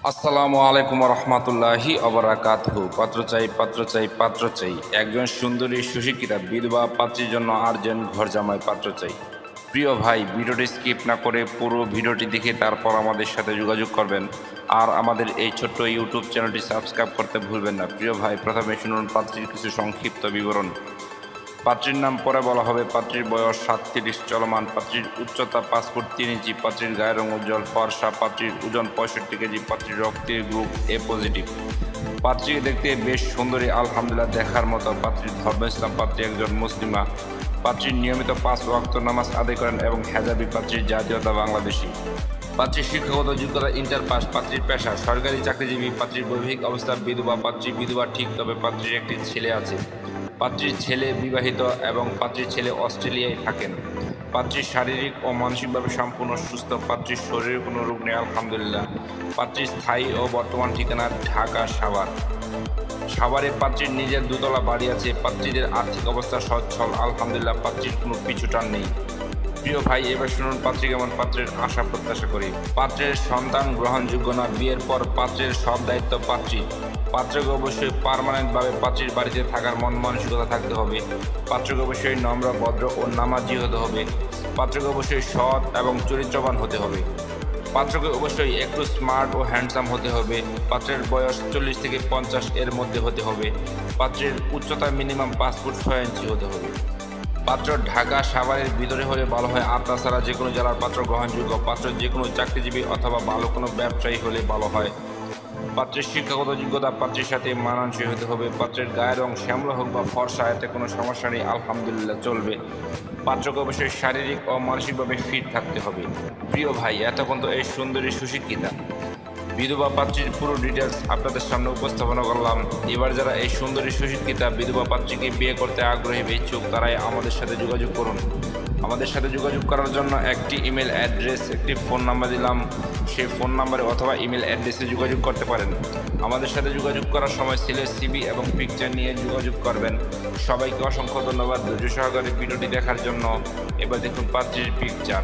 আসসালামু আলাইকুম রহমতুল্লাহি অবরাকাতুহু। পাত্র চাই, পাত্র চাই, পাত্র চাই। একজন সুন্দরী সুশিক্ষিতা বিধবা পাত্রীর জন্য আর্জেন্ট ঘর জামাই পাত্র চাই। প্রিয় ভাই, ভিডিওটি স্কিপ না করে পুরো ভিডিওটি দেখে তারপর আমাদের সাথে যোগাযোগ করবেন। আর আমাদের এই ছোট্ট ইউটিউব চ্যানেলটি সাবস্ক্রাইব করতে ভুলবেন না। প্রিয় ভাই, প্রথমে শুনুন পাত্রীর কিছু সংক্ষিপ্ত বিবরণ। পাত্রীর নাম পরে বলা হবে। পাত্রীর বয়স 37 চলমান। পাত্রীর উচ্চতা 5 ফুট 3 ইঞ্চি। পাত্রীর গায়ের রং উজ্জ্বল ফর্সা। পাত্রীর ওজন 65 কেজি। পাত্রীর রক্তের গ্রুপ এ পজিটিভ। পাত্রী দেখতে বেশ সুন্দরী, আলহামদুলিল্লাহ দেখার মতো। পাত্রীর ধর্ম ইসলাম। পাত্রী একজন মুসলিমা। পাত্রী নিয়মিত 5 ওয়াক্ত নামাজ আদায় করেন এবং হেজাবি। পাত্রীর জাতীয়তা বাংলাদেশি। পাত্রীর শিক্ষাগত যোগ্যতা ইন্টার পাস। পাত্রীর পেশা সরকারি চাকরিজীবী। পাত্রীর বৈবাহিক অবস্থা বিধবা। পাত্রী বিধবা ঠিক, তবে পাত্রীর একটি ছেলে আছে। পাত্রীর ছেলে বিবাহিত এবং পাত্রীর ছেলে অস্ট্রেলিয়ায় থাকেন। পাত্রীর শারীরিক ও মানসিকভাবে সম্পূর্ণ সুস্থ। পাত্রীর শরীরে কোনো রোগ নেই, আলহামদুলিল্লাহ। পাত্রীর স্থায়ী ও বর্তমান ঠিকানা ঢাকা সাভার। সাভারে পাত্রীর নিজের 2 তলা বাড়ি আছে। পাত্রীদের আর্থিক অবস্থা সচ্ছল, আলহামদুলিল্লাহ। পাত্রীর কোনো পিছুটান নেই। প্রিয় ভাই, এবার শুনুন পাত্রী কেমন। পাত্রের আশা প্রত্যাশা করি। পাত্রের সন্তান গ্রহণযোগ্য না। বিয়ের পর পাত্রের সব দায়িত্ব পাত্রীর। পাত্রকে অবশ্যই পার্মানেন্টভাবে পাত্রীর বাড়িতে থাকার মন মানসিকতা থাকতে হবে। পাত্রকে অবশ্যই নম্র, ভদ্র ও নামাজি হতে হবে। পাত্রকে অবশ্যই সৎ এবং চরিত্রবান হতে হবে। পাত্রকে অবশ্যই একটু স্মার্ট ও হ্যান্ডসাম হতে হবে। পাত্রের বয়স 40 থেকে 50 এর মধ্যে হতে হবে। পাত্রের উচ্চতা মিনিমাম 5 ফুট 6 ইঞ্চি হতে হবে। পাত্র ঢাকা সাভারের ভিতরে হলে ভালো হয়, আর তাছাড়া যে কোনো জেলার পাত্র গ্রহণযোগ্য। পাত্র যে কোনো চাকরিজীবী অথবা ভালো কোনো ব্যবসায়ী হলে ভালো হয়। পাত্রের শিক্ষাগত যোগ্যতা পাত্রের সাথে মানানসই হতে হবে। পাত্রের গায়ের রং শ্যামলা হোক বা ফর্সা, এতে কোনো সমস্যা নেই, আলহামদুলিল্লাহ চলবে। পাত্রকে অবশ্যই শারীরিক ও মানসিকভাবে ফিট থাকতে হবে। প্রিয় ভাই, এতক্ষণ তো এই সুন্দরী সুশিক্ষিতা বিধবা পাত্রীর পুরো ডিটেলস আপনাদের সামনে উপস্থাপনা করলাম। এবার যারা এই সুন্দরী সুশিক্ষিতা বিধবা পাত্রীকে বিয়ে করতে আগ্রহী বা ইচ্ছুক, তারাই আমাদের সাথে যোগাযোগ করুন। আমাদের সাথে যোগাযোগ করার জন্য একটি ইমেল অ্যাড্রেস, একটি ফোন নাম্বার দিলাম। সেই ফোন নাম্বারে অথবা ইমেল অ্যাড্রেসে যোগাযোগ করতে পারেন। আমাদের সাথে যোগাযোগ করার সময় ছেলের সিভি এবং পিকচার নিয়ে যোগাযোগ করবেন। সবাইকে অসংখ্য ধন্যবাদ ধৈর্য সহকারে ভিডিওটি দেখার জন্য। এবার দেখুন পাত্রীর পিকচার।